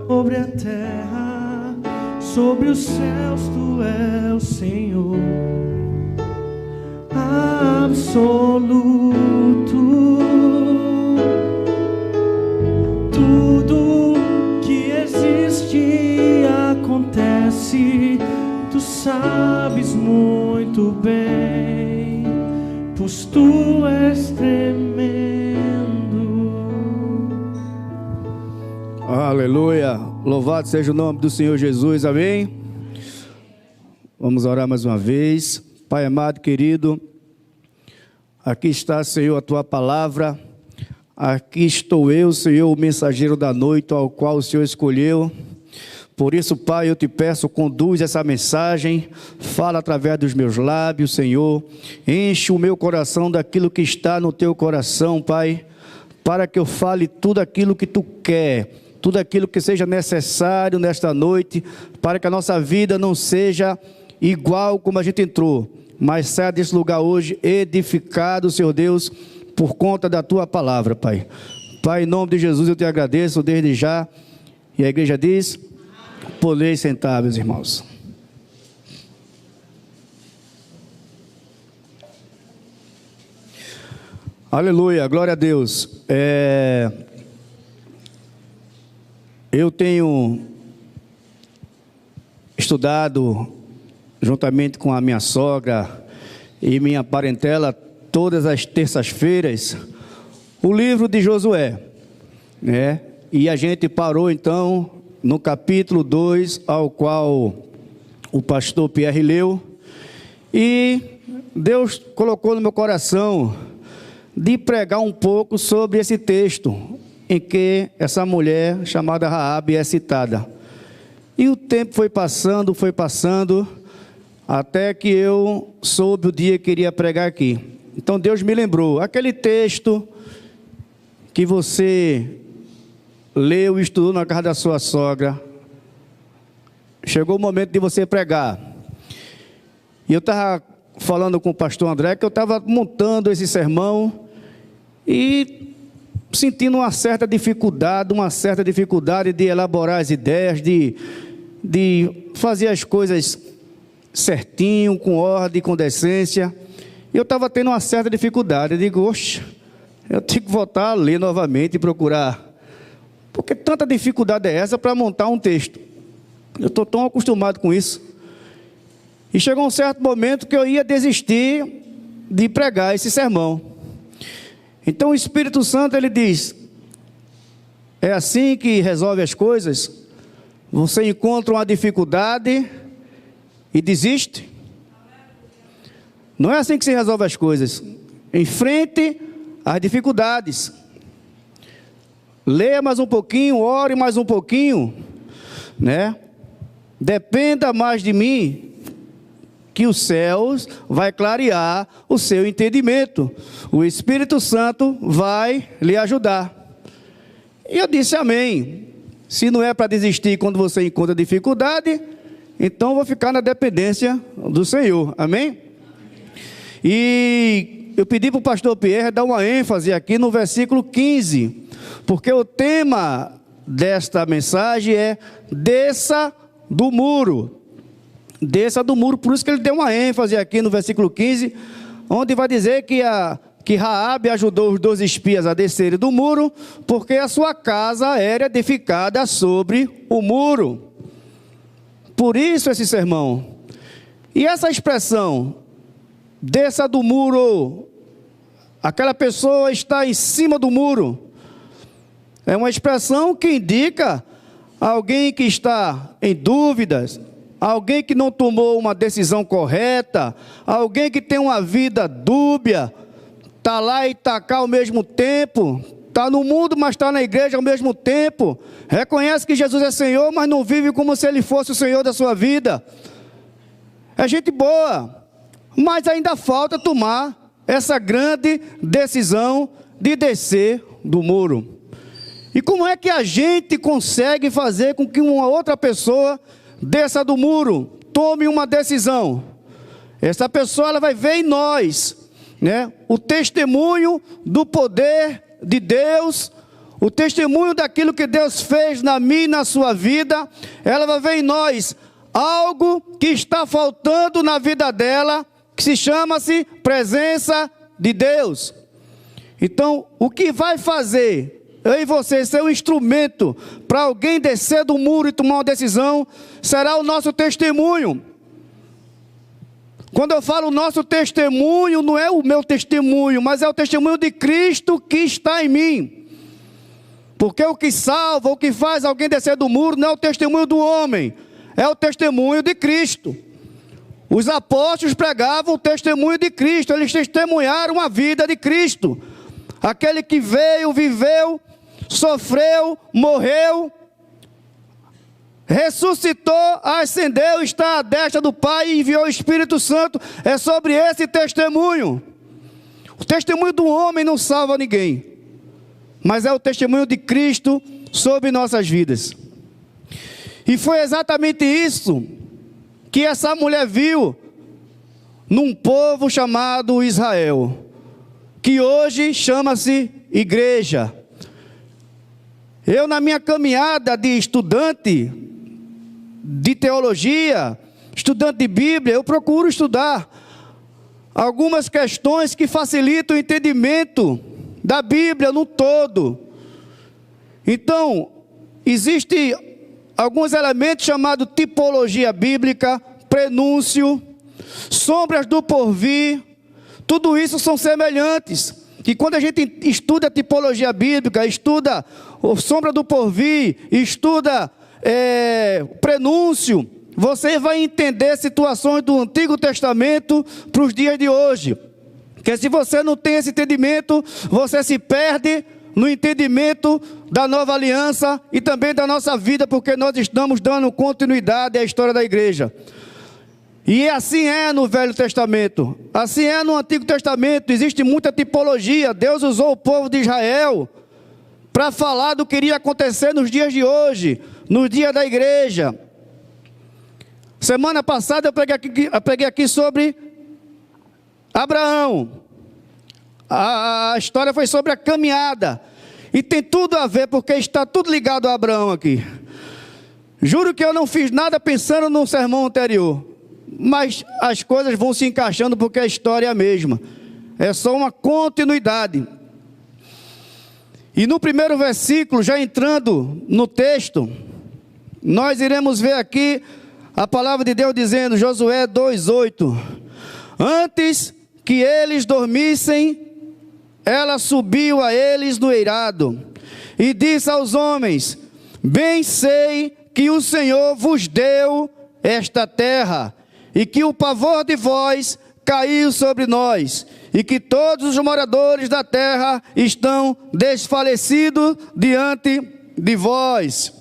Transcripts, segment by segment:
sobre a terra, sobre os céus, tu és o Senhor absoluto. Tudo que existe acontece, tu sabes muito bem, pois tu és tremendo. Aleluia, louvado seja o nome do Senhor Jesus, amém? Vamos orar mais uma vez. Pai amado, querido, aqui está, Senhor, a tua palavra. Aqui estou eu, Senhor, o mensageiro da noite, ao qual o Senhor escolheu. Por isso, Pai, eu te peço, conduz essa mensagem, fala através dos meus lábios, Senhor. Enche o meu coração daquilo que está no teu coração, Pai, para que eu fale tudo aquilo que tu quer, tudo aquilo que seja necessário nesta noite, para que a nossa vida não seja igual como a gente entrou, mas saia desse lugar hoje edificado, Senhor Deus, por conta da tua palavra, Pai. Pai, em nome de Jesus eu te agradeço desde já. E a igreja diz: podem sentar, meus irmãos. Aleluia, glória a Deus. Eu tenho estudado juntamente com a minha sogra e minha parentela todas as terças-feiras o livro de Josué, né? E a gente parou então no capítulo 2, ao qual o pastor Pierre leu, e Deus colocou no meu coração de pregar um pouco sobre esse texto em que essa mulher chamada Raabe é citada. E o tempo foi passando, até que eu soube o dia que iria pregar aqui. Então Deus me lembrou, aquele texto que você leu e estudou na casa da sua sogra, chegou o momento de você pregar. E eu estava falando com o pastor André, que eu estava montando esse sermão e sentindo uma certa dificuldade de elaborar as ideias, de fazer as coisas certinho, com ordem, com decência. E eu estava tendo uma certa dificuldade. Eu digo, oxe, eu tenho que voltar a ler novamente e procurar. Porque tanta dificuldade é essa para montar um texto? Eu estou tão acostumado com isso. E chegou um certo momento que eu ia desistir de pregar esse sermão. Então o Espírito Santo, ele diz: é assim que resolve as coisas? Você encontra uma dificuldade e desiste? Não é assim que se resolve as coisas. Enfrente as dificuldades. Leia mais um pouquinho, ore mais um pouquinho, né? Dependa mais de mim, que os céus vai clarear o seu entendimento. O Espírito Santo vai lhe ajudar. E eu disse amém. Se não é para desistir quando você encontra dificuldade, então vou ficar na dependência do Senhor, amém? E eu pedi para o pastor Pierre dar uma ênfase aqui no versículo 15, porque o tema desta mensagem é: desça do muro. Desça do muro. Por isso que ele deu uma ênfase aqui no versículo 15, onde vai dizer que Raabe ajudou os 12 espias a descerem do muro, porque a sua casa era edificada sobre o muro. Por isso esse sermão. E essa expressão, desça do muro, aquela pessoa está em cima do muro, é uma expressão que indica alguém que está em dúvidas, alguém que não tomou uma decisão correta, alguém que tem uma vida dúbia, está lá e está cá ao mesmo tempo, está no mundo, mas está na igreja ao mesmo tempo, reconhece que Jesus é Senhor, mas não vive como se Ele fosse o Senhor da sua vida. É gente boa, mas ainda falta tomar essa grande decisão de descer do muro. E como é que a gente consegue fazer com que uma outra pessoa desça do muro, tome uma decisão? Essa pessoa, ela vai ver em nós, né, o testemunho do poder de Deus, o testemunho daquilo que Deus fez na minha e na sua vida, ela vai ver em nós algo que está faltando na vida dela, que se chama-se presença de Deus. Então, o que vai fazer eu e você ser um instrumento para alguém descer do muro e tomar uma decisão, será o nosso testemunho. Quando eu falo nosso testemunho, não é o meu testemunho, mas é o testemunho de Cristo que está em mim. Porque o que salva, o que faz alguém descer do muro, não é o testemunho do homem, é o testemunho de Cristo. Os apóstolos pregavam o testemunho de Cristo, eles testemunharam a vida de Cristo. Aquele que veio, viveu, sofreu, morreu, ressuscitou, ascendeu, está à destra do Pai e enviou o Espírito Santo. É sobre esse testemunho. O testemunho do homem não salva ninguém, mas é o testemunho de Cristo sobre nossas vidas. E foi exatamente isso que essa mulher viu num povo chamado Israel, que hoje chama-se igreja. Eu, na minha caminhada de estudante de teologia, estudante de Bíblia, eu procuro estudar algumas questões que facilitam o entendimento da Bíblia no todo. Então, existem alguns elementos chamados tipologia bíblica, prenúncio, sombras do porvir, tudo isso são semelhantes. E quando a gente estuda tipologia bíblica, estuda sombra do porvir, estuda prenúncio, você vai entender situações do Antigo Testamento para os dias de hoje. Porque se você não tem esse entendimento, você se perde no entendimento da nova aliança e também da nossa vida, porque nós estamos dando continuidade à história da igreja. E assim é no Velho Testamento, assim é no Antigo Testamento, existe muita tipologia. Deus usou o povo de Israel para falar do que iria acontecer nos dias de hoje, no dia da igreja. Semana passada eu preguei aqui sobre Abraão. A história foi sobre a caminhada, e tem tudo a ver, porque está tudo ligado a Abraão aqui. Juro que eu não fiz nada pensando no sermão anterior, mas as coisas vão se encaixando porque a história é a mesma, é só uma continuidade. E no primeiro versículo, já entrando no texto, nós iremos ver aqui a palavra de Deus dizendo, Josué 2:8: antes que eles dormissem, ela subiu a eles no eirado e disse aos homens: bem sei que o Senhor vos deu esta terra, e que o pavor de vós caiu sobre nós, e que todos os moradores da terra estão desfalecidos diante de vós.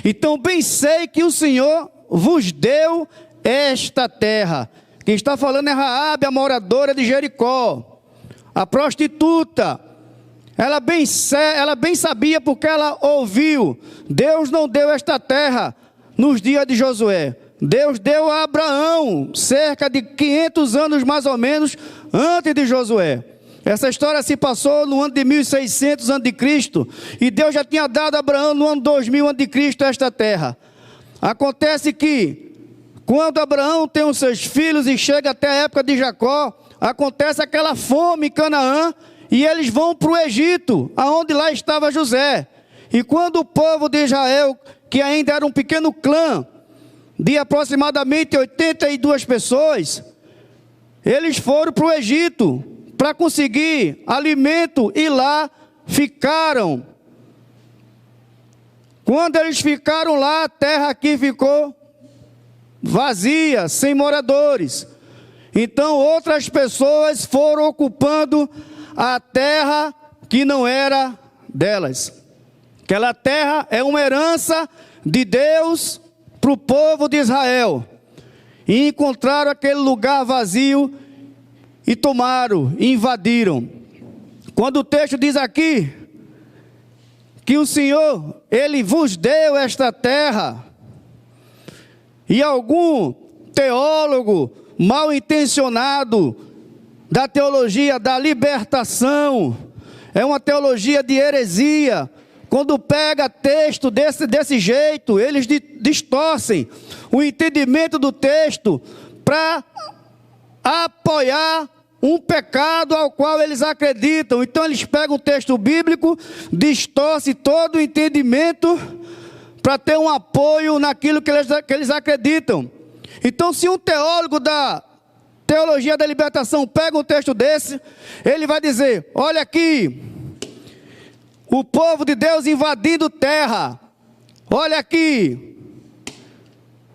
Então, bem sei que o Senhor vos deu esta terra. Quem está falando é Raabe, a moradora de Jericó, a prostituta. Ela bem sabia, porque ela ouviu. Deus não deu esta terra nos dias de Josué. Deus deu a Abraão, cerca de 500 anos mais ou menos antes de Josué. Essa história se passou no ano de 1600 a.C. e Deus já tinha dado a Abraão no ano 2000 a.C. esta terra. Acontece que quando Abraão tem os seus filhos e chega até a época de Jacó, acontece aquela fome em Canaã e eles vão para o Egito, aonde lá estava José. E quando o povo de Israel, que ainda era um pequeno clã de aproximadamente 82 pessoas, eles foram para o Egito para conseguir alimento e lá ficaram. Quando eles ficaram lá, a terra aqui ficou vazia, sem moradores. Então outras pessoas foram ocupando a terra que não era delas. Aquela terra é uma herança de Deus para o povo de Israel, e encontraram aquele lugar vazio e tomaram, invadiram. Quando o texto diz aqui que o Senhor, Ele vos deu esta terra, e algum teólogo mal intencionado da teologia da libertação, é uma teologia de heresia. Quando pega texto desse jeito, eles distorcem o entendimento do texto para apoiar um pecado ao qual eles acreditam. Então eles pegam o texto bíblico, distorcem todo o entendimento para ter um apoio naquilo que eles acreditam. Então, se um teólogo da teologia da libertação pega um texto desse, ele vai dizer: olha aqui, o povo de Deus invadindo terra, olha aqui.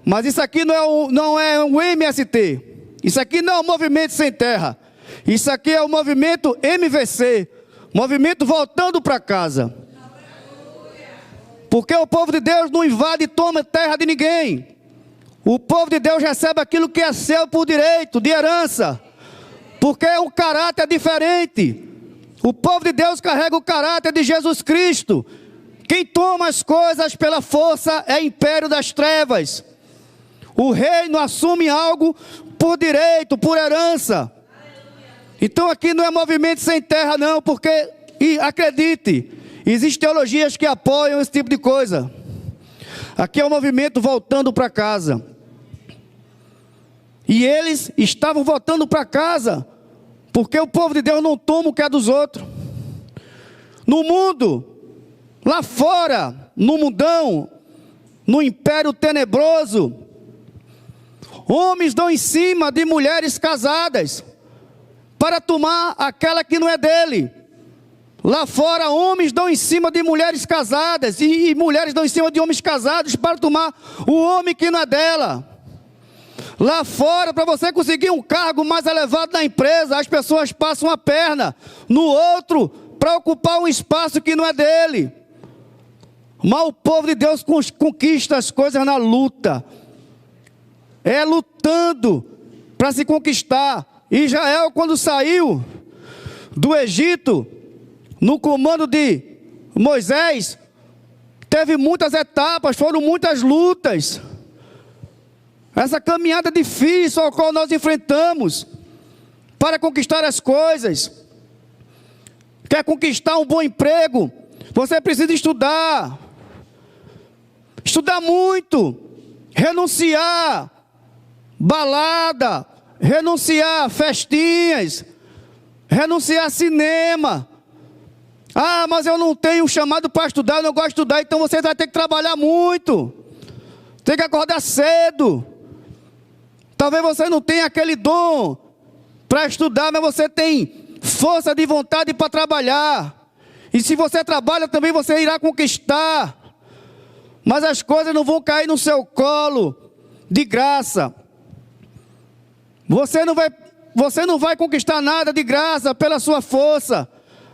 Mas isso aqui não é um MST, isso aqui não é um movimento sem terra, isso aqui é o movimento MVC, movimento voltando para casa. Porque o povo de Deus não invade e toma terra de ninguém. O povo de Deus recebe aquilo que é seu por direito, de herança, porque é um caráter diferente. O povo de Deus carrega o caráter de Jesus Cristo. Quem toma as coisas pela força é império das trevas. O reino assume algo por direito, por herança. Então aqui não é movimento sem terra não, porque, e acredite, existem teologias que apoiam esse tipo de coisa. Aqui é o movimento voltando para casa. E eles estavam voltando para casa, porque o povo de Deus não toma o que é dos outros. No mundo, lá fora, no mundão, no império tenebroso, homens dão em cima de mulheres casadas, para tomar aquela que não é dele. Lá fora, homens dão em cima de mulheres casadas, e mulheres dão em cima de homens casados, para tomar o homem que não é dela. Lá fora, para você conseguir um cargo mais elevado na empresa, as pessoas passam a perna no outro, para ocupar um espaço que não é dele. Mas o povo de Deus conquista as coisas na luta. É lutando para se conquistar. Israel, quando saiu do Egito, no comando de Moisés, teve muitas etapas, foram muitas lutas. Essa caminhada difícil ao qual nós enfrentamos para conquistar as coisas. Quer conquistar um bom emprego? Você precisa estudar. Estudar muito. Renunciar balada, renunciar festinhas, renunciar cinema. Ah, mas eu não tenho chamado para estudar, eu não gosto de estudar. Então você vai ter que trabalhar muito, tem que acordar cedo. Talvez você não tenha aquele dom para estudar, mas você tem força de vontade para trabalhar. E se você trabalha também, você irá conquistar. Mas as coisas não vão cair no seu colo de graça. Você não vai conquistar nada de graça pela sua força,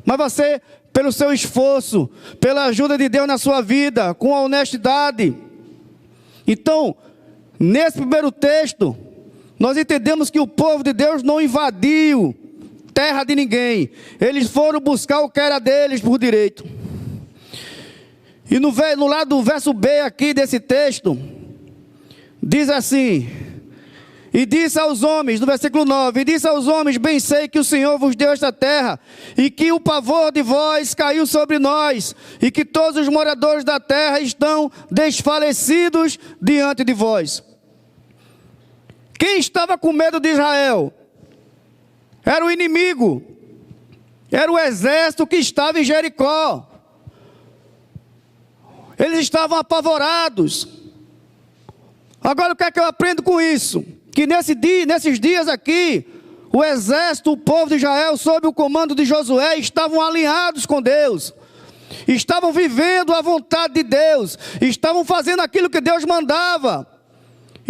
mas você, pelo seu esforço, pela ajuda de Deus na sua vida, com a honestidade. Então, nesse primeiro texto, nós entendemos que o povo de Deus não invadiu terra de ninguém. Eles foram buscar o que era deles por direito. E no lado do verso B aqui desse texto, diz assim: e disse aos homens, no versículo 9, e disse aos homens: bem sei que o Senhor vos deu esta terra, e que o pavor de vós caiu sobre nós, e que todos os moradores da terra estão desfalecidos diante de vós. Quem estava com medo de Israel? Era o inimigo, era o exército que estava em Jericó. Eles estavam apavorados. Agora o que é que eu aprendo com isso? Que nesses dias aqui, o exército, o povo de Israel, sob o comando de Josué, estavam alinhados com Deus, estavam vivendo a vontade de Deus, estavam fazendo aquilo que Deus mandava.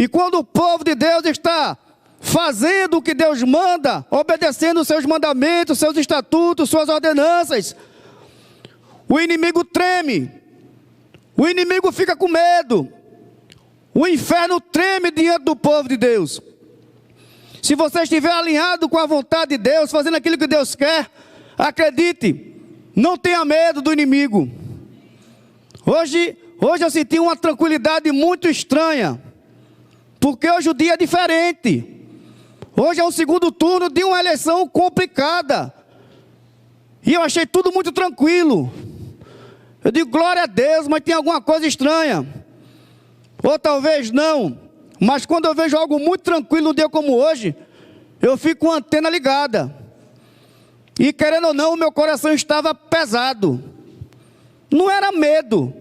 E quando o povo de Deus está fazendo o que Deus manda, obedecendo os seus mandamentos, seus estatutos, suas ordenanças, o inimigo treme, o inimigo fica com medo. O inferno treme diante do povo de Deus. Se você estiver alinhado com a vontade de Deus, fazendo aquilo que Deus quer, acredite, não tenha medo do inimigo. Hoje eu senti uma tranquilidade muito estranha, porque hoje o dia é diferente. Hoje é o segundo turno de uma eleição complicada. E eu achei tudo muito tranquilo. Eu digo, glória a Deus, mas tem alguma coisa estranha. Ou talvez não. Mas quando eu vejo algo muito tranquilo num dia como hoje, eu fico com a antena ligada. E querendo ou não, o meu coração estava pesado. Não era medo.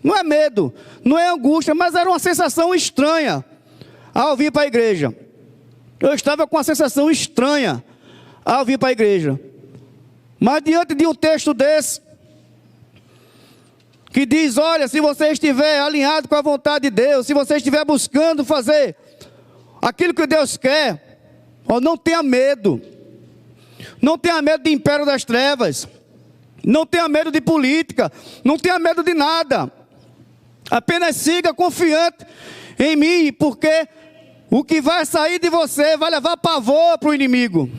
Não é medo. Não é angústia, mas era uma sensação estranha ao vir para a igreja. Eu estava com uma sensação estranha ao vir para a igreja. Mas diante de um texto desse, que diz, olha, se você estiver alinhado com a vontade de Deus, se você estiver buscando fazer aquilo que Deus quer, não tenha medo. Não tenha medo de império das trevas. Não tenha medo de política. Não tenha medo de nada. Apenas siga confiante em mim, porque o que vai sair de você vai levar pavor para o inimigo.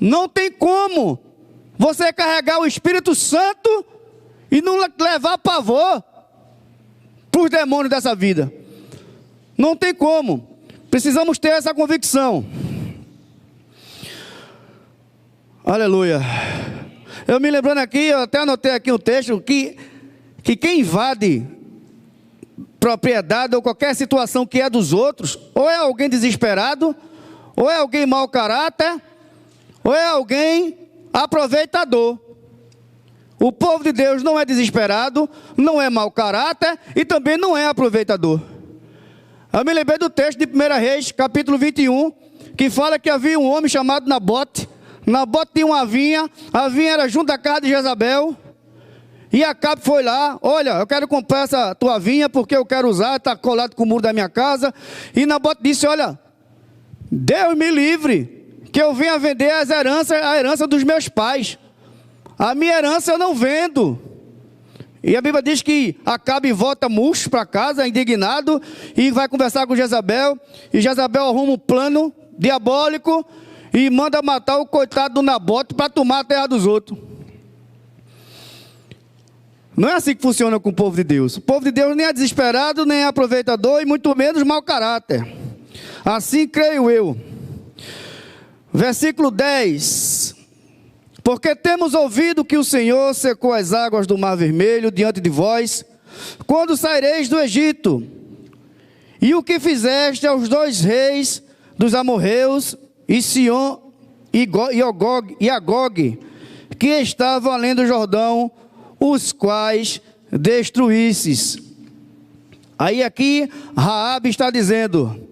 Não tem como você carregar o Espírito Santo e não levar pavor para os demônios dessa vida. Não tem como. Precisamos ter essa convicção. Aleluia. Eu me lembrando aqui, eu até anotei aqui um texto que quem invade propriedade ou qualquer situação que é dos outros, ou é alguém desesperado, ou é alguém mau caráter, ou é alguém aproveitador. O povo de Deus não é desesperado, não é mau caráter e também não é aproveitador. Eu me lembrei do texto de 1 Reis, capítulo 21, que fala que havia um homem chamado Nabote. Nabote tinha uma vinha, a vinha era junto à casa de Jezabel. E Acabe foi lá, olha, eu quero comprar essa tua vinha porque eu quero usar, está colado com o muro da minha casa. E Nabote disse, olha, Deus me livre, que eu venha vender a herança dos meus pais. A minha herança eu não vendo. E a Bíblia diz que Acabe volta murcho para casa, indignado, e vai conversar com Jezabel. E Jezabel arruma um plano diabólico e manda matar o coitado do Nabote para tomar a terra dos outros. Não é assim que funciona com o povo de Deus. O povo de Deus nem é desesperado, nem é aproveitador e muito menos mau caráter. Assim creio eu. Versículo 10. Porque temos ouvido que o Senhor secou as águas do Mar Vermelho diante de vós, quando saireis do Egito. E o que fizeste aos 2 reis dos amorreus, e Sion e Agog, que estavam além do Jordão, os quais destruísses. Aí aqui Raabe está dizendo,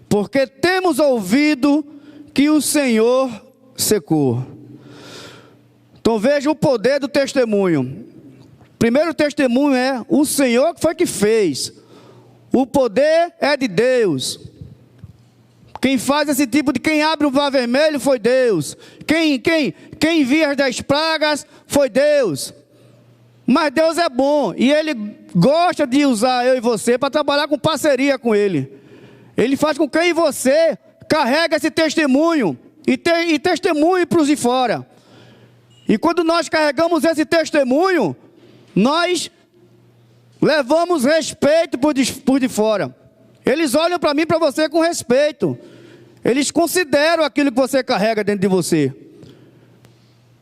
porque temos ouvido que o Senhor secou. Então veja o poder do testemunho. Primeiro testemunho é o Senhor que foi que fez. O poder é de Deus. Quem faz esse tipo de... Quem abre o Mar Vermelho foi Deus. Quem envia as 10 pragas foi Deus. Mas Deus é bom. E Ele gosta de usar eu e você para trabalhar com parceria com Ele. Ele faz com que eu e você carregue esse testemunho. E testemunhe para os de fora. E quando nós carregamos esse testemunho, nós levamos respeito por de fora. Eles olham para mim e para você com respeito. Eles consideram aquilo que você carrega dentro de você.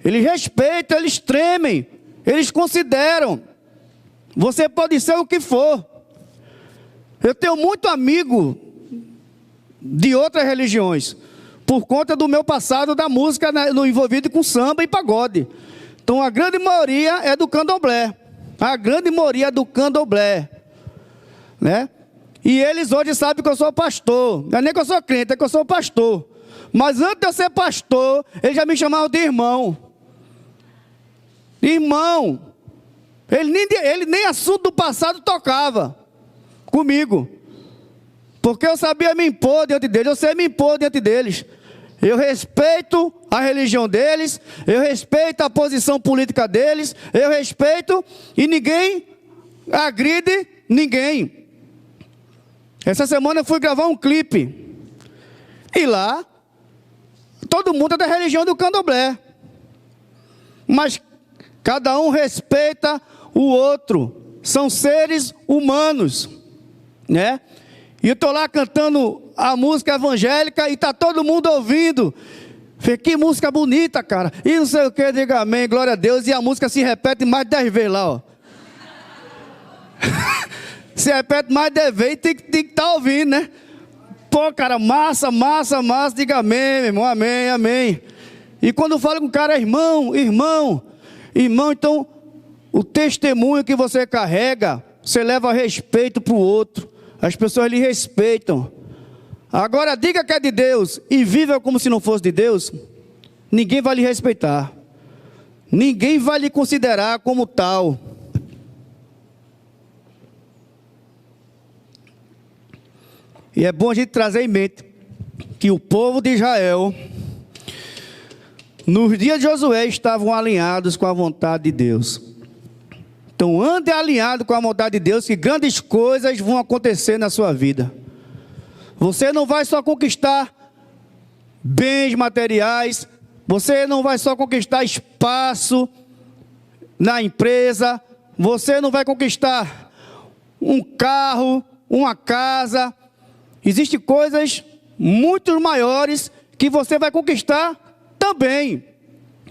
Eles respeitam, eles tremem. Eles consideram. Você pode ser o que for. Eu tenho muito amigo de outras religiões, por conta do meu passado da música envolvido com samba e pagode. Então a grande maioria é do candomblé. A grande maioria é do candomblé. Né? E eles hoje sabem que eu sou pastor. Não é nem que eu sou crente, é que eu sou pastor. Mas antes de eu ser pastor, eles já me chamavam de irmão. Irmão. Ele nem assunto do passado tocava comigo. Porque eu sabia me impor diante deles. Eu sei me impor diante deles. Eu respeito a religião deles. Eu respeito a posição política deles. Eu respeito e ninguém agride ninguém. Essa semana eu fui gravar um clipe. E lá, todo mundo é da religião do candomblé. Mas cada um respeita o outro. São seres humanos. Né? E eu estou lá cantando a música evangélica e está todo mundo ouvindo. Falei, que música bonita, cara. E não sei o que, diga amém, glória a Deus. E a música se repete mais de 10 vezes lá, ó. Se repete mais de 10 vezes, tem que estar ouvindo, né? Pô, cara, massa, massa, massa. Diga amém, meu irmão, amém, amém. E quando fala com o cara, irmão, irmão, irmão, então, o testemunho que você carrega, você leva respeito para o outro. As pessoas lhe respeitam. Agora, diga que é de Deus e viva como se não fosse de Deus, ninguém vai lhe respeitar. Ninguém vai lhe considerar como tal. E é bom a gente trazer em mente que o povo de Israel, nos dias de Josué, estavam alinhados com a vontade de Deus. Então, ande alinhado com a vontade de Deus, que grandes coisas vão acontecer na sua vida. Você não vai só conquistar bens materiais, você não vai só conquistar espaço na empresa, você não vai conquistar um carro, uma casa. Existem coisas muito maiores que você vai conquistar também.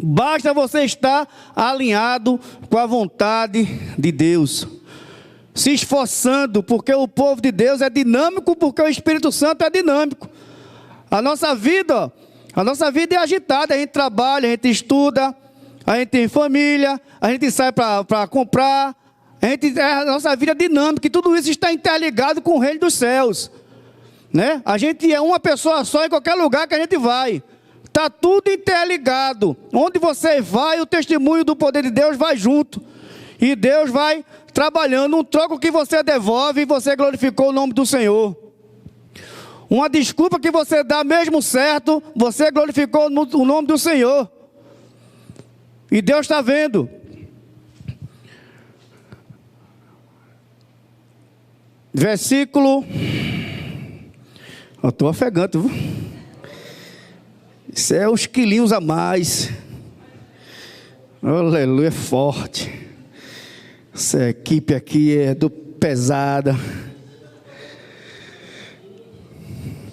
Basta você estar alinhado com a vontade de Deus, se esforçando, porque o povo de Deus é dinâmico, porque o Espírito Santo é dinâmico. A nossa vida é agitada, a gente trabalha, a gente estuda, a gente tem família, a gente sai para comprar, a nossa vida é dinâmica, e tudo isso está interligado com o reino dos céus, né? A gente é uma pessoa só em qualquer lugar que a gente vai. Está tudo interligado. Onde você vai, o testemunho do poder de Deus vai junto. E Deus vai trabalhando. Um troco que você devolve, e você glorificou o nome do Senhor. Uma desculpa que você dá mesmo certo, você glorificou o nome do Senhor. E Deus está vendo. Versículo... Eu estou ofegante, viu? Isso é uns quilinhos a mais. Aleluia, é forte. Essa equipe aqui é pesada.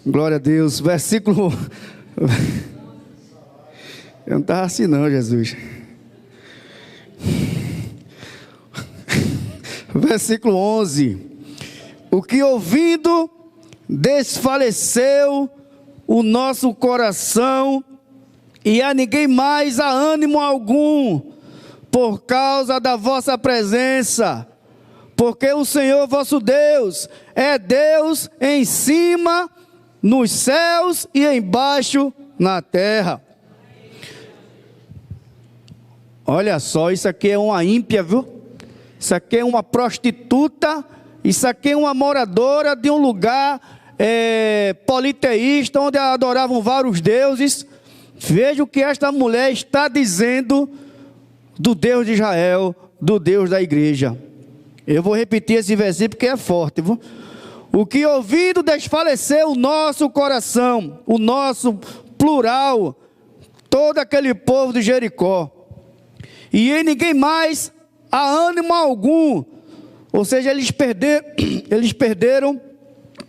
Glória a Deus. Versículo... Eu não estava assim não, Jesus. Versículo 11. O que ouvindo desfaleceu o nosso coração, e a ninguém mais há ânimo algum, por causa da vossa presença, porque o Senhor vosso Deus é Deus em cima nos céus e embaixo na terra. Olha só, isso aqui é uma ímpia, viu? Isso aqui é uma prostituta, isso aqui é uma moradora de um lugar politeísta, onde adoravam vários deuses. Veja o que esta mulher está dizendo do Deus de Israel, do Deus da igreja. Eu vou repetir esse versículo porque é forte, viu? O que ouvindo desfaleceu o nosso coração, o nosso plural, todo aquele povo de Jericó, e em ninguém mais há ânimo algum. Ou seja, eles perderam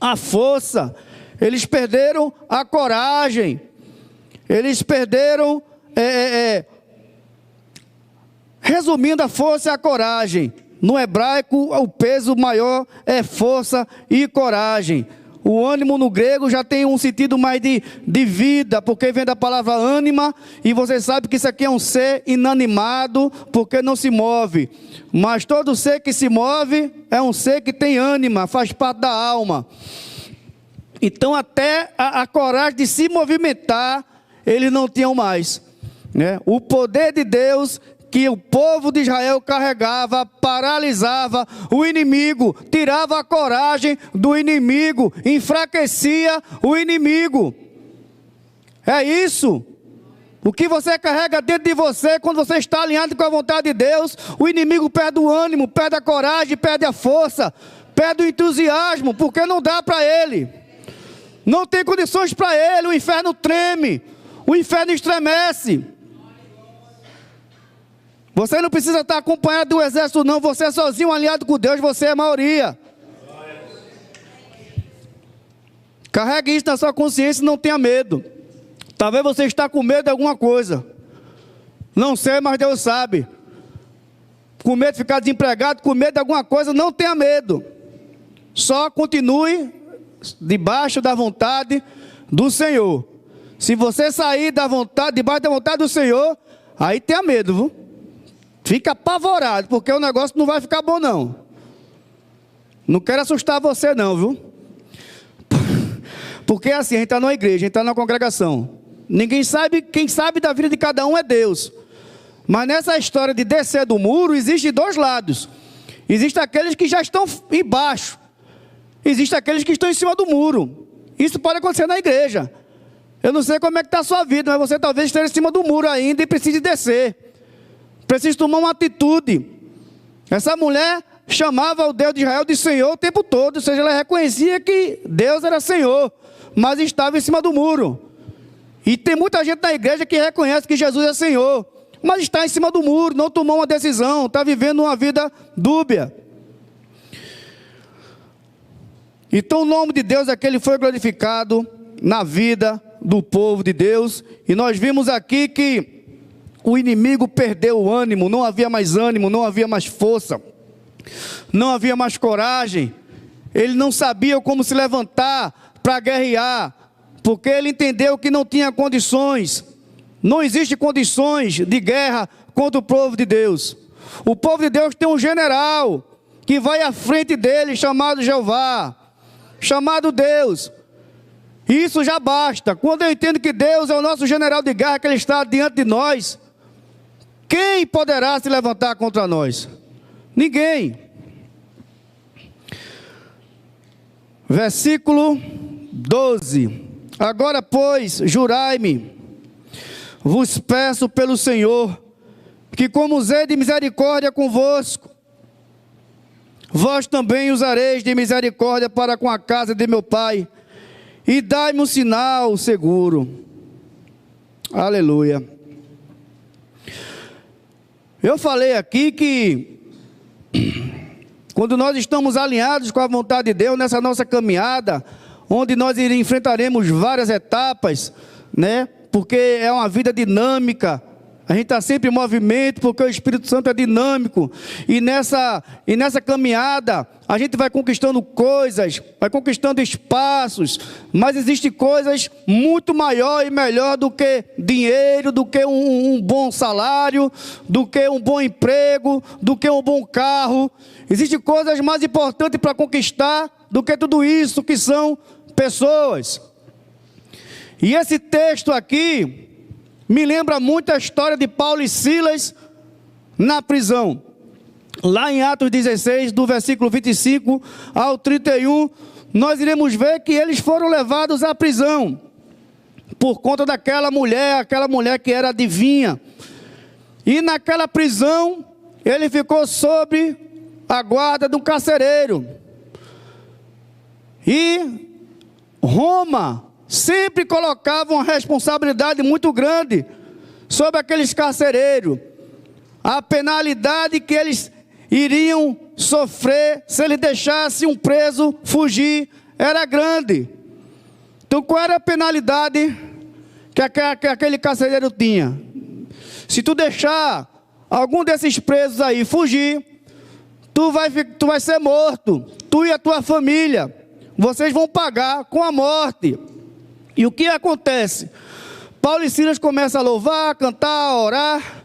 a força, eles perderam a coragem, eles perderam, resumindo, a força e a coragem. No hebraico, o peso maior é força e coragem. O ânimo no grego já tem um sentido mais de vida, porque vem da palavra ânima, e você sabe que isso aqui é um ser inanimado, porque não se move. Mas todo ser que se move é um ser que tem ânima, faz parte da alma. Então até a coragem de se movimentar, eles não tinham mais, né? O poder de Deus que o povo de Israel carregava, paralisava o inimigo, tirava a coragem do inimigo, enfraquecia o inimigo. É isso. O que você carrega dentro de você, quando você está alinhado com a vontade de Deus, o inimigo perde o ânimo, perde a coragem, perde a força, perde o entusiasmo, porque não dá para ele. Não tem condições para ele, o inferno treme, o inferno estremece. Você não precisa estar acompanhado do exército não, você é sozinho, alinhado com Deus, você é a maioria. Carregue isso na sua consciência e não tenha medo. Talvez você está com medo de alguma coisa. Não sei, mas Deus sabe. Com medo de ficar desempregado, com medo de alguma coisa, não tenha medo. Só continue debaixo da vontade do Senhor. Se você sair da vontade, debaixo da vontade do Senhor, aí tenha medo, viu? Fica apavorado, porque o negócio não vai ficar bom, não. Não quero assustar você, não, viu? Porque assim, a gente está numa igreja, a gente está numa congregação. Ninguém sabe, quem sabe da vida de cada um é Deus. Mas nessa história de descer do muro, existem dois lados. Existem aqueles que já estão embaixo. Existem aqueles que estão em cima do muro. Isso pode acontecer na igreja. Eu não sei como é que está a sua vida, mas você talvez esteja em cima do muro ainda e precise descer. Precisa tomar uma atitude. Essa mulher chamava o Deus de Israel de Senhor o tempo todo. Ou seja, ela reconhecia que Deus era Senhor, mas estava em cima do muro. E tem muita gente na igreja que reconhece que Jesus é Senhor, mas está em cima do muro, não tomou uma decisão, está vivendo uma vida dúbia. Então o nome de Deus é que ele foi glorificado na vida do povo de Deus. E nós vimos aqui que o inimigo perdeu o ânimo, não havia mais ânimo, não havia mais força, não havia mais coragem. Ele não sabia como se levantar para guerrear, porque ele entendeu que não tinha condições. Não existe condições de guerra contra o povo de Deus. O povo de Deus tem um general que vai à frente dele, chamado Jeová, chamado Deus. Isso já basta. Quando eu entendo que Deus é o nosso general de guerra, que ele está diante de nós, quem poderá se levantar contra nós? Ninguém. Versículo 12. Agora, pois, jurai-me, vos peço pelo Senhor, que como usei de misericórdia convosco, vós também usareis de misericórdia para com a casa de meu pai, e dai-me um sinal seguro. Aleluia. Eu falei aqui que quando nós estamos alinhados com a vontade de Deus, nessa nossa caminhada, onde nós enfrentaremos várias etapas, né? Porque é uma vida dinâmica, a gente está sempre em movimento, porque o Espírito Santo é dinâmico, e nessa caminhada, a gente vai conquistando coisas, vai conquistando espaços, mas existem coisas muito maior e melhor do que dinheiro, do que um bom salário, do que um bom emprego, do que um bom carro. Existem coisas mais importantes para conquistar do que tudo isso, que são pessoas. E esse texto aqui me lembra muito a história de Paulo e Silas na prisão. Lá em Atos 16, do versículo 25 ao 31, nós iremos ver que eles foram levados à prisão por conta daquela mulher, aquela mulher que era adivinha. E naquela prisão, ele ficou sob a guarda de um carcereiro. E Roma sempre colocava uma responsabilidade muito grande sobre aqueles carcereiros. A penalidade que eles iriam sofrer se eles deixassem um preso fugir era grande. Então qual era a penalidade que aquele carcereiro tinha? Se tu deixar algum desses presos aí fugir, tu vai ser morto, tu e a tua família, vocês vão pagar com a morte. E o que acontece? Paulo e Silas começam a louvar, a cantar, a orar.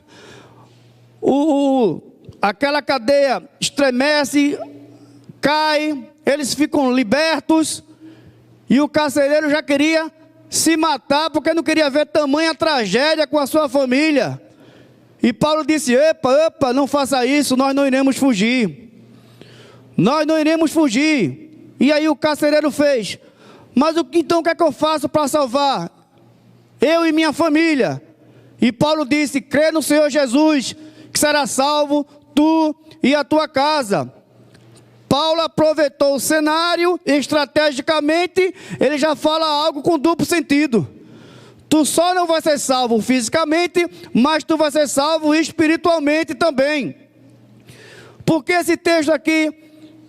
Aquela cadeia estremece, cai, eles ficam libertos. E o carcereiro já queria se matar, porque não queria ver tamanha tragédia com a sua família. E Paulo disse: epa, não faça isso, nós não iremos fugir. Nós não iremos fugir. E aí o carcereiro fez: mas então o que é que eu faço para salvar eu e minha família? E Paulo disse: crê no Senhor Jesus, que será salvo tu e a tua casa. Paulo aproveitou o cenário, estrategicamente, ele já fala algo com duplo sentido. Tu só não vai ser salvo fisicamente, mas tu vai ser salvo espiritualmente também. Porque esse texto aqui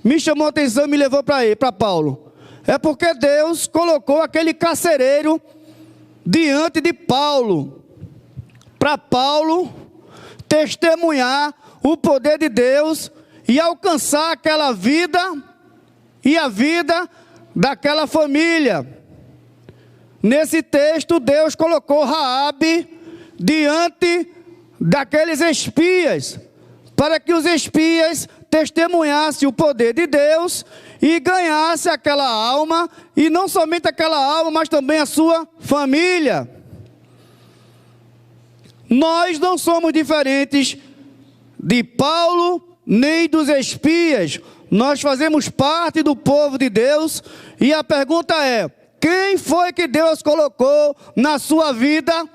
me chamou a atenção e me levou para Paulo. É porque Deus colocou aquele carcereiro diante de Paulo, para Paulo testemunhar o poder de Deus e alcançar aquela vida e a vida daquela família. Nesse texto, Deus colocou Raabe diante daqueles espias, para que os espias testemunhassem o poder de Deus e ganhassem aquela alma, e não somente aquela alma, mas também a sua família. Nós não somos diferentes de Paulo nem dos espias. Nós fazemos parte do povo de Deus, e a pergunta é: quem foi que Deus colocou na sua vida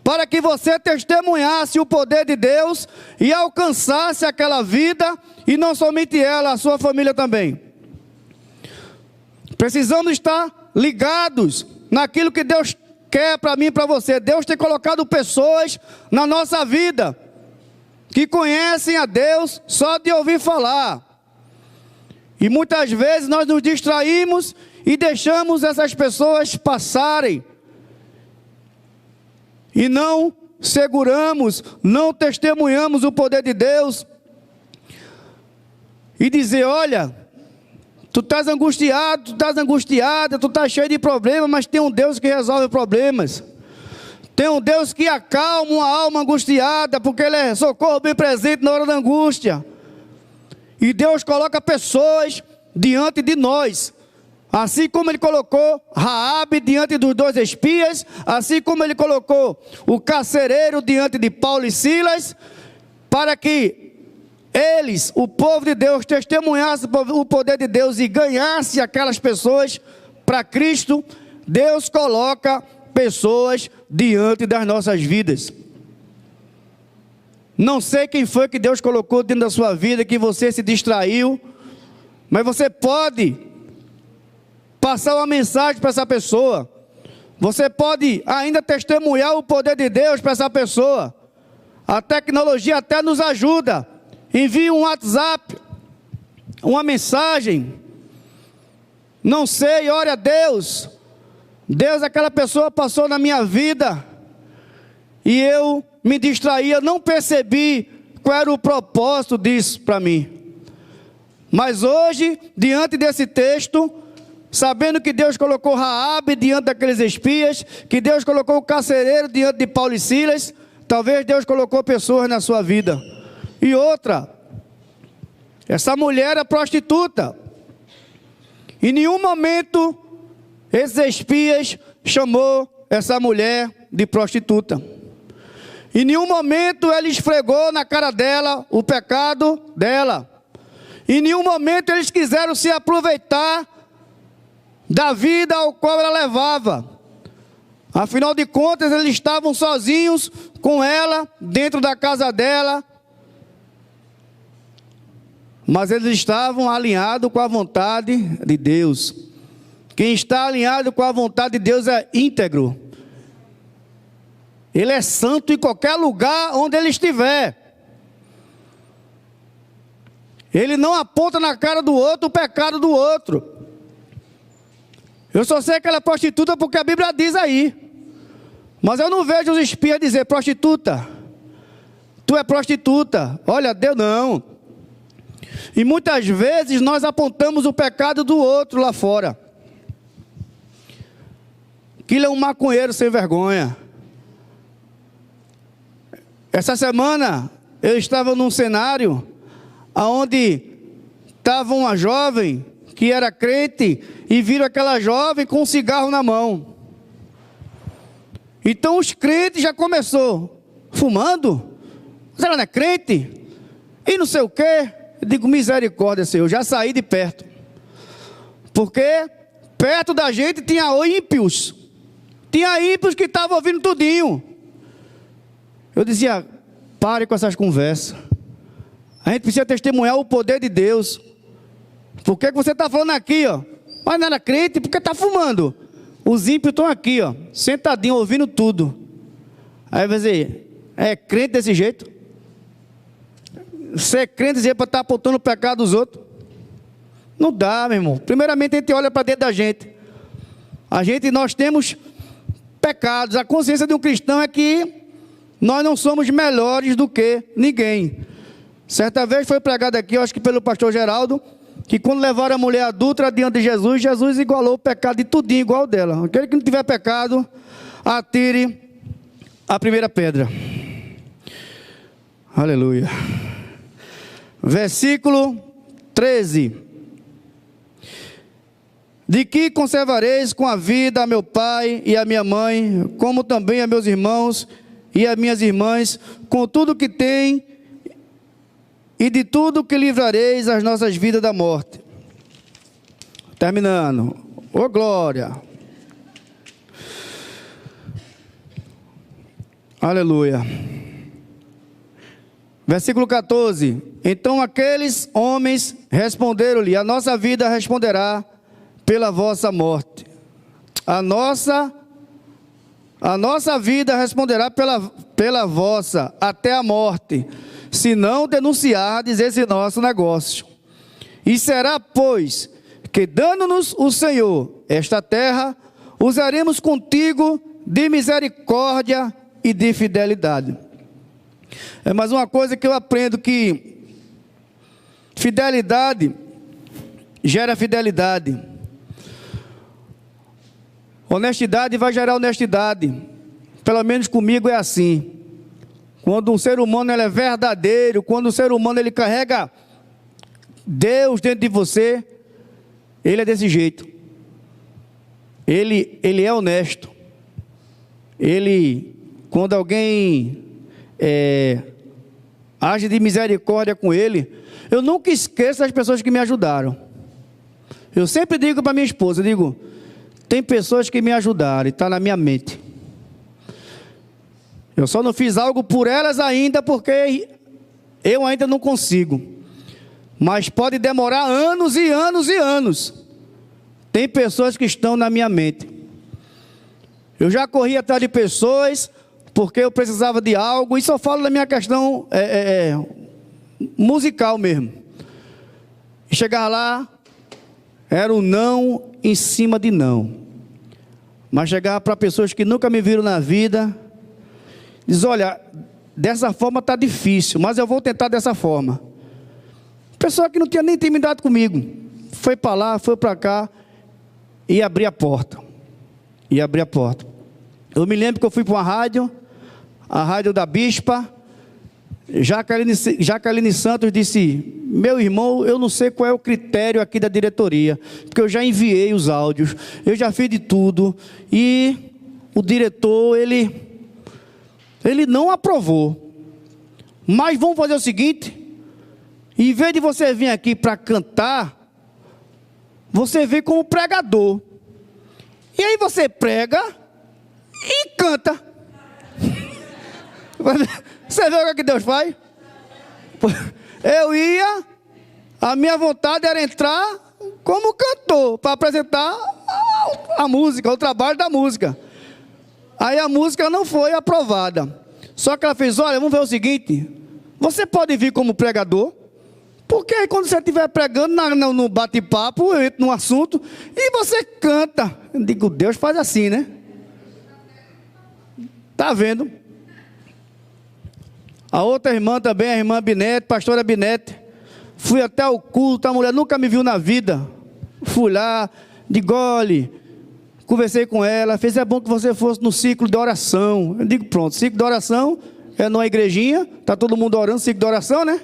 para que você testemunhasse o poder de Deus e alcançasse aquela vida, e não somente ela, a sua família também? Precisamos estar ligados naquilo que Deus quer para mim e para você. Deus tem colocado pessoas na nossa vida que conhecem a Deus só de ouvir falar. E muitas vezes nós nos distraímos e deixamos essas pessoas passarem. E não seguramos, não testemunhamos o poder de Deus. E dizer: olha, tu estás angustiado, tu estás angustiada, tu estás cheio de problemas, mas tem um Deus que resolve problemas. Tem um Deus que acalma uma alma angustiada, porque Ele é socorro bem presente na hora da angústia. E Deus coloca pessoas diante de nós, assim como Ele colocou Raabe diante dos 2 espias, assim como Ele colocou o carcereiro diante de Paulo e Silas, para que eles, o povo de Deus, testemunhassem o poder de Deus e ganhassem aquelas pessoas para Cristo. Deus coloca pessoas diante das nossas vidas. Não sei quem foi que Deus colocou dentro da sua vida, que você se distraiu, mas você pode passar uma mensagem para essa pessoa. Você pode ainda testemunhar o poder de Deus para essa pessoa. A tecnologia até nos ajuda. Envie um WhatsApp, uma mensagem. Não sei, ore a Deus. Deus, aquela pessoa passou na minha vida e eu me distraí, eu não percebi qual era o propósito disso para mim. Mas hoje, diante desse texto, sabendo que Deus colocou Raabe diante daqueles espias, que Deus colocou o carcereiro diante de Paulo e Silas, talvez Deus colocou pessoas na sua vida. E outra, essa mulher era prostituta. Em nenhum momento esses espias chamou essa mulher de prostituta. Em nenhum momento ele esfregou na cara dela o pecado dela. Em nenhum momento eles quiseram se aproveitar da vida ao qual ela levava. Afinal de contas, eles estavam sozinhos com ela, dentro da casa dela. Mas eles estavam alinhados com a vontade de Deus. Quem está alinhado com a vontade de Deus é íntegro. Ele é santo em qualquer lugar onde ele estiver. Ele não aponta na cara do outro o pecado do outro. Eu só sei que ela é prostituta porque a Bíblia diz aí. Mas eu não vejo os espias dizer: prostituta, tu é prostituta. Olha, Deus não. E muitas vezes nós apontamos o pecado do outro lá fora. Que ele é um maconheiro sem vergonha. Essa semana eu estava num cenário onde estava uma jovem que era crente e viram aquela jovem com um cigarro na mão. Então os crentes já começou fumando. Mas ela não é crente? E não sei o quê. Eu digo: misericórdia, Senhor, já saí de perto. Porque perto da gente tinha ímpios. Tinha ímpios que estavam ouvindo tudinho. Eu dizia: pare com essas conversas. A gente precisa testemunhar o poder de Deus. Por que você está falando aqui, ó? Mas não era crente, porque está fumando. Os ímpios estão aqui, ó, sentadinhos, ouvindo tudo. Aí vai dizer: é crente desse jeito? Ser crente dizer para estar apontando o pecado dos outros? Não dá, meu irmão. Primeiramente a gente olha para dentro da gente. Nós temos pecados. A consciência de um cristão é que nós não somos melhores do que ninguém. Certa vez foi pregado aqui, eu acho que pelo pastor Geraldo, que quando levaram a mulher adúltera diante de Jesus, Jesus igualou o pecado de tudinho igual dela. Aquele que não tiver pecado, atire a primeira pedra. Aleluia. Versículo 13. De que conservareis com a vida a meu pai e a minha mãe, como também a meus irmãos e a minhas irmãs, com tudo que tem, e de tudo que livrareis as nossas vidas da morte. Terminando. Ô glória. Aleluia. Versículo 14. Então aqueles homens responderam-lhe: a nossa vida responderá pela vossa morte. A nossa vida responderá pela vossa, até a morte, se não denunciardes esse nosso negócio. E será, pois, que dando-nos o Senhor esta terra, usaremos contigo de misericórdia e de fidelidade. É mais uma coisa que eu aprendo, que fidelidade gera fidelidade. Honestidade vai gerar honestidade. Pelo menos comigo é assim. Quando um ser humano ele é verdadeiro, quando o ser humano ele carrega Deus dentro de você, ele é desse jeito. Ele é honesto. Ele, quando alguém age de misericórdia com ele, eu nunca esqueço as pessoas que me ajudaram. Eu sempre digo para minha esposa, eu digo, tem pessoas que me ajudaram e está na minha mente. Eu só não fiz algo por elas ainda, porque eu ainda não consigo. Mas pode demorar anos e anos e anos. Tem pessoas que estão na minha mente. Eu já corri atrás de pessoas, porque eu precisava de algo, e só falo da minha questão musical mesmo. Chegar lá, era um não em cima de não. Mas chegar para pessoas que nunca me viram na vida, diz, olha, dessa forma está difícil, mas eu vou tentar dessa forma. Pessoa que não tinha nem intimidade comigo, foi para lá, foi para cá, e abri a porta. Eu me lembro que eu fui para uma rádio, a rádio da Bispa. Jaqueline Santos disse, meu irmão, eu não sei qual é o critério aqui da diretoria, porque eu já enviei os áudios, eu já fiz de tudo, e o diretor, ele não aprovou. Mas vamos fazer o seguinte, em vez de você vir aqui para cantar, você vem como pregador, e aí você prega e canta. Você vê o que Deus faz? Eu ia, a minha vontade era entrar como cantor, para apresentar a música, o trabalho da música. Aí a música não foi aprovada. Só que ela fez, olha, vamos ver o seguinte, você pode vir como pregador, porque aí quando você estiver pregando no bate-papo, eu entro no assunto, e você canta. Eu digo, Deus faz assim, né? Está vendo? A outra irmã também, a irmã Binete, pastora Binete, fui até o culto, a mulher nunca me viu na vida, fui lá, de gole, conversei com ela, fez, é bom que você fosse no ciclo de oração. Eu digo, pronto, ciclo de oração, é numa igrejinha, está todo mundo orando, ciclo de oração, né?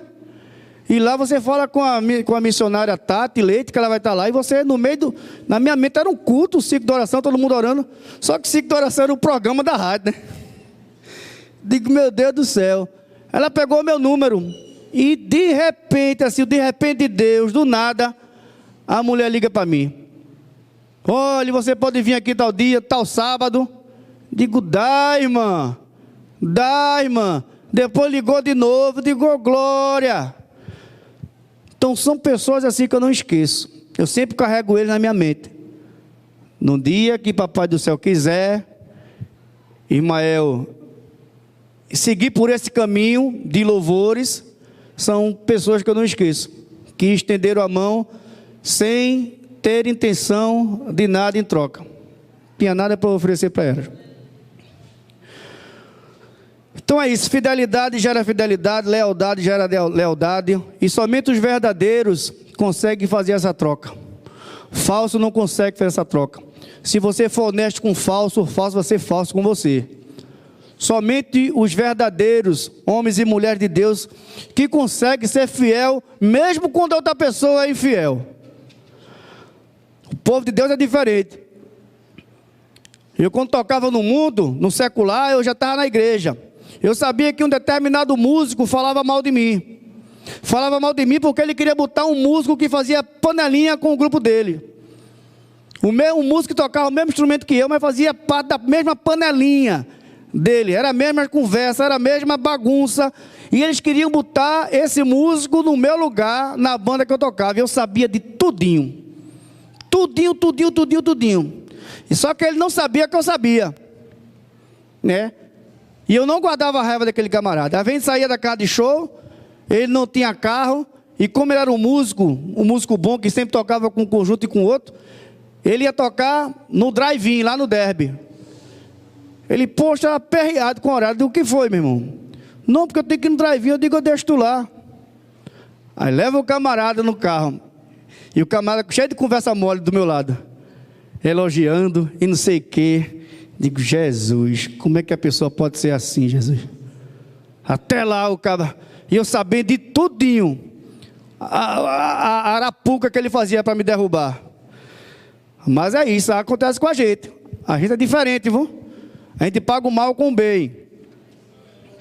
E lá você fala com a missionária Tati Leite, que ela vai estar lá, e você no meio na minha mente era um culto, o ciclo de oração, todo mundo orando, só que o ciclo de oração era o programa da rádio, né? Digo, meu Deus do céu. Ela pegou meu número e de repente, assim, de repente de Deus, do nada, a mulher liga para mim. Olha, você pode vir aqui tal dia, tal sábado. Digo, dá, irmã. Depois ligou de novo, digo, oh, glória. Então são pessoas assim que eu não esqueço. Eu sempre carrego eles na minha mente. No dia que Papai do Céu quiser, Ismael, seguir por esse caminho de louvores, são pessoas que eu não esqueço, que estenderam a mão sem ter intenção de nada em troca. Não tinha nada para oferecer para elas. Então é isso, fidelidade gera fidelidade, lealdade gera lealdade, e somente os verdadeiros conseguem fazer essa troca. Falso não consegue fazer essa troca. Se você for honesto com falso, o falso vai ser falso com você. Somente os verdadeiros, homens e mulheres de Deus, que conseguem ser fiel, mesmo quando a outra pessoa é infiel. O povo de Deus é diferente. Eu quando tocava no mundo, no secular, eu já estava na igreja. Eu sabia que um determinado músico falava mal de mim. Falava mal de mim porque ele queria botar um músico que fazia panelinha com o grupo dele. Um músico que tocava o mesmo instrumento que eu, mas fazia parte da mesma panelinha dele. Era a mesma conversa, era a mesma bagunça. E eles queriam botar esse músico no meu lugar, na banda que eu tocava. E eu sabia de tudinho. Tudinho. E só que ele não sabia que eu sabia, né? E eu não guardava a raiva daquele camarada. A gente saía da casa de show, ele não tinha carro, e como ele era um músico bom, que sempre tocava com um conjunto e com outro, ele ia tocar no drive-in, lá no Derby. Ele, poxa, aperreado com o horário. O que foi, meu irmão? Não, porque eu tenho que ir no drive-in. Eu digo, eu deixo tu lá. Aí leva o camarada no carro, e o camarada cheio de conversa mole do meu lado, elogiando e não sei o quê. Digo, Jesus, como é que a pessoa pode ser assim, Jesus? Até lá o cara, e eu sabendo de tudinho, a arapuca que ele fazia para me derrubar. Mas é isso, acontece com a gente é diferente, viu? A gente paga o mal com o bem.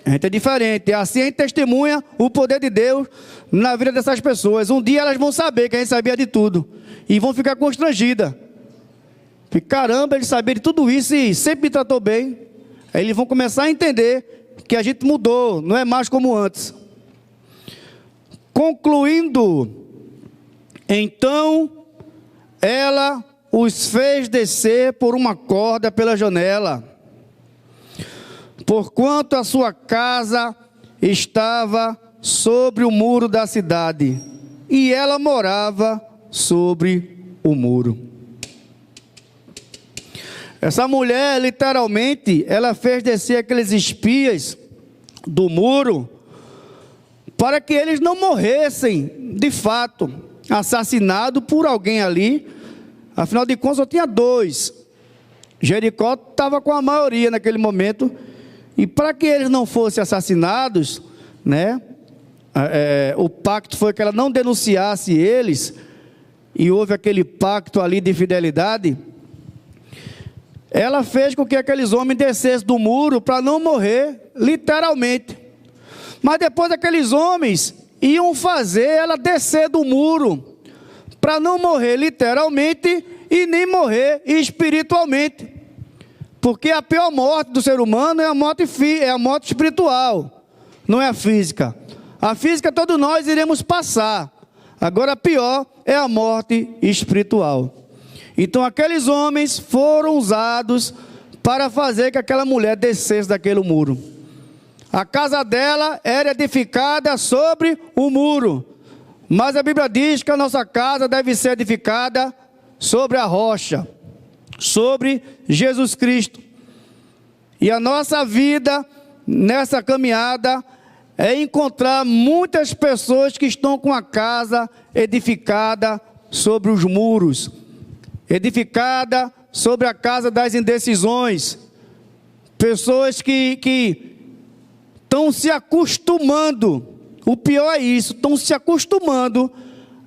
A gente é diferente, assim a gente testemunha o poder de Deus na vida dessas pessoas. Um dia elas vão saber que a gente sabia de tudo, e vão ficar constrangidas. Que caramba, ele sabia de tudo isso e sempre me tratou bem. Aí eles vão começar a entender que a gente mudou, não é mais como antes. Concluindo, então ela os fez descer por uma corda pela janela, porquanto a sua casa estava sobre o muro da cidade, e ela morava sobre o muro. Essa mulher, literalmente, ela fez descer aqueles espias do muro para que eles não morressem, de fato, assassinados por alguém ali. Afinal de contas, só tinha 2. Jericó estava com a maioria naquele momento. E para que eles não fossem assassinados, né? O pacto foi que ela não denunciasse eles. E houve aquele pacto ali de fidelidade. Ela fez com que aqueles homens descessem do muro para não morrer, literalmente. Mas depois aqueles homens iam fazer ela descer do muro para não morrer literalmente e nem morrer espiritualmente. Porque a pior morte do ser humano é a morte espiritual, não é a física. A física todos nós iremos passar. Agora a pior é a morte espiritual. Então aqueles homens foram usados para fazer que aquela mulher descesse daquele muro. A casa dela era edificada sobre o muro, mas a Bíblia diz que a nossa casa deve ser edificada sobre a rocha, sobre Jesus Cristo. E a nossa vida nessa caminhada é encontrar muitas pessoas que estão com a casa edificada sobre os muros, edificada sobre a casa das indecisões. Pessoas que estão se acostumando, o pior é isso, estão se acostumando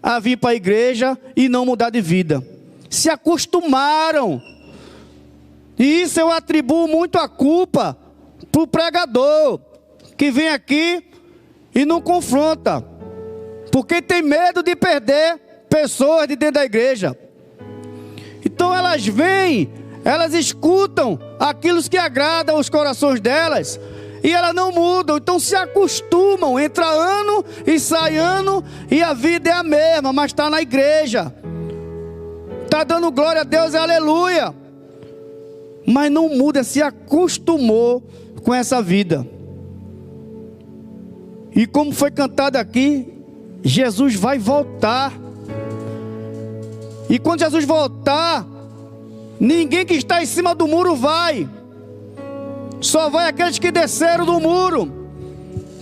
a vir para a igreja e não mudar de vida. Se acostumaram. E isso eu atribuo muito a culpa para o pregador, que vem aqui e não confronta, porque tem medo de perder pessoas de dentro da igreja. Então elas vêm, elas escutam aquilo que agrada aos corações delas, e elas não mudam, então se acostumam, entra ano e sai ano, e a vida é a mesma, mas está na igreja, está dando glória a Deus, aleluia, mas não muda, se acostumou com essa vida. E como foi cantado aqui, Jesus vai voltar. E quando Jesus voltar, ninguém que está em cima do muro vai. Só vai aqueles que desceram do muro,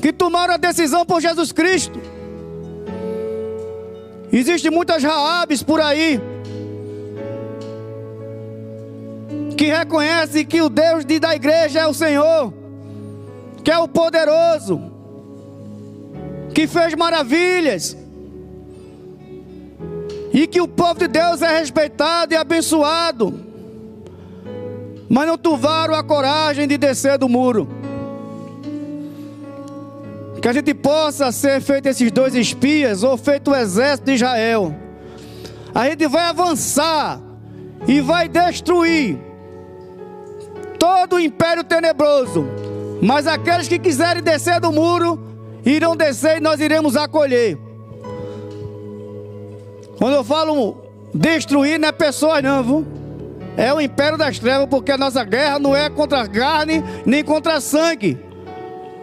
que tomaram a decisão por Jesus Cristo. Existem muitas Raabes por aí, que reconhecem que o Deus da igreja é o Senhor, que é o poderoso, que fez maravilhas, e que o povo de Deus é respeitado e abençoado, mas não tiveram a coragem de descer do muro. Que a gente possa ser feito esses 2 espias, ou feito o exército de Israel. A gente vai avançar e vai destruir todo o império tenebroso, mas aqueles que quiserem descer do muro irão descer e nós iremos acolher. Quando eu falo destruir, não é pessoas não, viu? É o império das trevas, porque a nossa guerra não é contra a carne nem contra a sangue,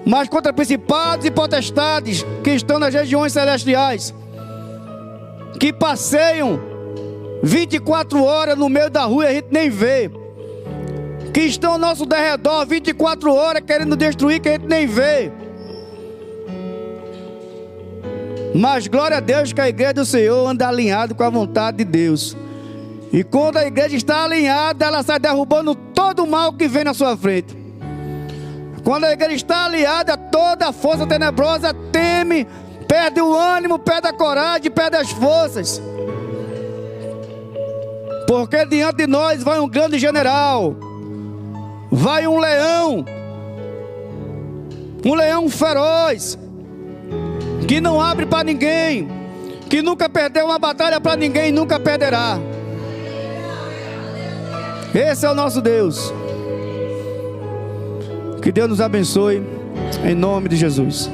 mas contra principados e potestades que estão nas regiões celestiais, que passeiam 24 horas no meio da rua e a gente nem vê, que estão ao nosso derredor 24 horas querendo destruir, que a gente nem vê. Mas glória a Deus que a igreja do Senhor anda alinhada com a vontade de Deus. E quando a igreja está alinhada, ela sai derrubando todo o mal que vem na sua frente. Quando a igreja está alinhada, toda a força tenebrosa teme, perde o ânimo, perde a coragem, perde as forças. Porque diante de nós vai um grande general, vai um leão feroz, que não abre para ninguém, que nunca perdeu uma batalha para ninguém, nunca perderá. Esse é o nosso Deus. Que Deus nos abençoe, em nome de Jesus.